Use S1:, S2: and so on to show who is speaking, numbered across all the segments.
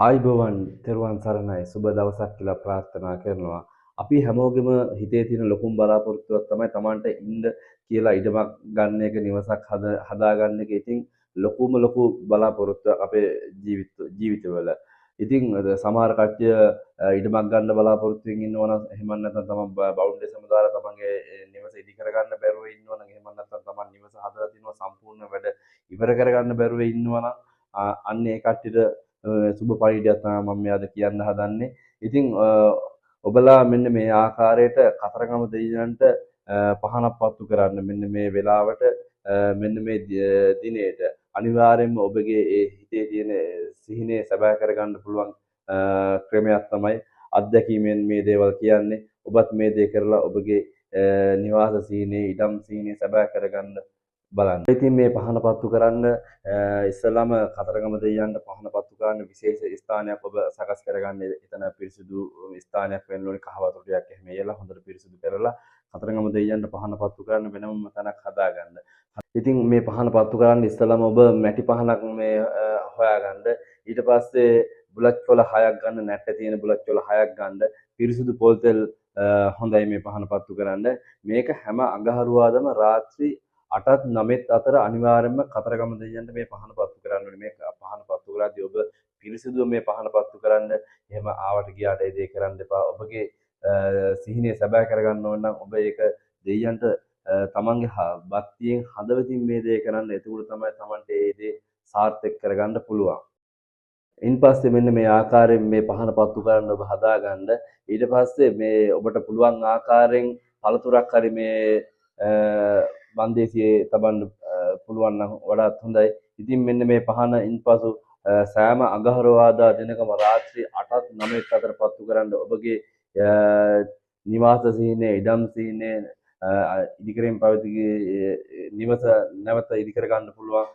S1: ආයිබෝවන් තෙරුවන් සරණයි සුබ දවසක් කියලා ප්‍රාර්ථනා කරනවා. අපි හැමෝගෙම හිතේ තියෙන ලොකුම බලාපොරොත්තුවක් තමයි Tamanට ඉන්න කියලා ඉඩමක් ගන්න එක නිවසක් හදාගන්න එක. ඉතින් ලොකු බලාපොරොත්තුවක් අපේ ජීවිතවල. ඉතින් සමහර කට්ටිය ඉඩමක් ගන්න බලාපොරොත්තුෙන් ඉන්නවා නම් එහෙම නැත්නම් තමන් බවුන්ඩරි සමුදාලා තමන්ගේ නිවස ඉදි කරගන්න බැරුව ඉන්නවා නම් එහෙම නැත්නම් තමන් නිවස හදලා තිනවා සම්පූර්ණ වැඩ ඉවර කරගන්න බැරුව ඉන්නවා නම් අන්න ඒ කට්ටියට සුබ පණිවිඩයක් තමයි මම මේ අද කියන්න හදන්නේ. ඉතින් ඔබලා මෙන්න මේ ආකාරයට කතරගම දෙවියන්ට පහනක් පත්තු කරන්න මෙන්න මේ වෙලාවට මෙන්න මේ දිනේට අනිවාර්යයෙන්ම ඔබගේ ඒ හිතේ තියෙන සිහිනේ සැබෑ කරගන්න පුළුවන් ක්‍රමයක් තමයි අත්දැකීමෙන් මේ දේවල් කියන්නේ. ඔබත් මේ දේ කරලා ඔබගේ නිවාස සිහිනේ ඉඩම් සිහිනේ සැබෑ කරගන්න බලන්න. ඉතින් මේ පහන පත්තු කරන්න ඉස්සෙල්ලාම කතරගම දෙවියන්ට පහන පත්තු කරන්න විශේෂ ස්ථානයක් ඔබ සකස් කරගන්න. එතන පිරිසිදු ස්ථානයක් වෙන්න ඕනේ. කහ වතුර ටිකක් එහෙම එයලා හොඳට පිරිසිදු කරලා කතරගම දෙවියන්ට පහන පත්තු කරන්න වෙනම තැනක් හදාගන්න. ඉතින් මේ පහන පත්තු කරන්න ඉස්සෙල්ලාම ඔබ මැටි පහනක් මේ හොයාගන්න. ඊට පස්සේ බුලත් කොළ 6ක් ගන්න, නැට්ට තියෙන බුලත් කොළ 6ක් ගන්න. පිරිසිදු පොල් තෙල් හොඳයි මේ පහන පත්තු කරන්න. මේක හැම අඟහරුවාදම රාත්‍රී 8ත් 9ත් අතර අනිවාර්යයෙන්ම කතරගම දෙවියන්ට මේ පහන පත්තු කරන්න ඕනේ. මේ පහන පත්තු කරද්දී ඔබ පිරිසිදුව මේ පහන පත්තු කරන්න. එහෙම ආවට ගියාට ඒ දේ කරන්න එපා. ඔබගේ සිහිනේ සැබෑ කරගන්න ඕන නම් ඔබ ඒක දෙවියන්ට තමන්ගේ භක්තියෙන් හදවතින් මේ දේ කරන්න. එතකොට තමයි තමන්ට ඒ දේ සාර්ථක කරගන්න පුළුවන්. ඉන්පස්සේ මෙන්න මේ ආකාරයෙන් මේ පහන පත්තු කරන්න ඔබ හදාගන්න. ඊට පස්සේ මේ ඔබට පුළුවන් ආකාරයෙන් පළතුරක් හරි මේ බන්දේසියේ තබන්න පුළුවන් නම් වඩාත් හොඳයි. ඉතින් මෙන්න මේ පහන ඉන්පසු සෑම අඟහරුවාදා දිනකම රාත්‍රී 8ත් 9ත් අතර පත්තු කරන්න. ඔබගේ නිවාස සිහිනේ ඉඩම් සිහිනේ ඉදිකරෙන් පැවති නිවස නැවත ඉදිකර ගන්න පුළුවන්.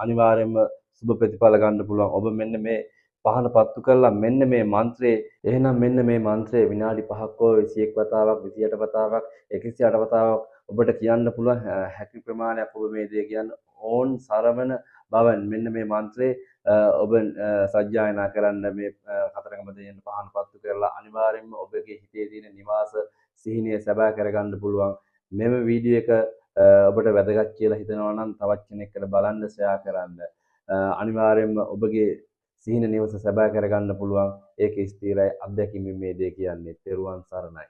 S1: අනිවාර්යයෙන්ම සුබ ප්‍රතිඵල ගන්න පුළුවන්. ඔබ මෙන්න මේ පහන පත්තු කරලා මෙන්න මේ මන්ත්‍රේ එහෙනම් මෙන්න මේ මන්ත්‍රේ විනාඩි 5ක් හෝ 21 වතාවක් 28 වතාවක් 108 වතාවක් ඔබට කියන්න පුළුවන්. හැකි ප්‍රමාණයක් ඔබ මේ දේ කියන්න ඕන් සරවන බවන් මෙන්න මේ මන්ත්‍රේ ඔබ සජ්ජායනා කරන්න. මේ කතරගම දෙවියන් පහන පත්තු කරලා අනිවාර්යයෙන්ම ඔබගේ හිතේ තියෙන නිවාස සිහිනය සැබෑ කරගන්න පුළුවන්. මෙම වීඩියෝ එක ඔබට වැදගත් කියලා හිතනවා නම් තවත් කෙනෙක්ට බලන්න ෂෙයා කරන්න. අනිවාර්යයෙන්ම ඔබගේ සිහින නිවස සැබෑ කරගන්න පුළුවන්. ඒක ස්ථිරයි. අත්දැකීමෙන් මේ දේ කියන්නේ. තෙරුවන් සරණයි.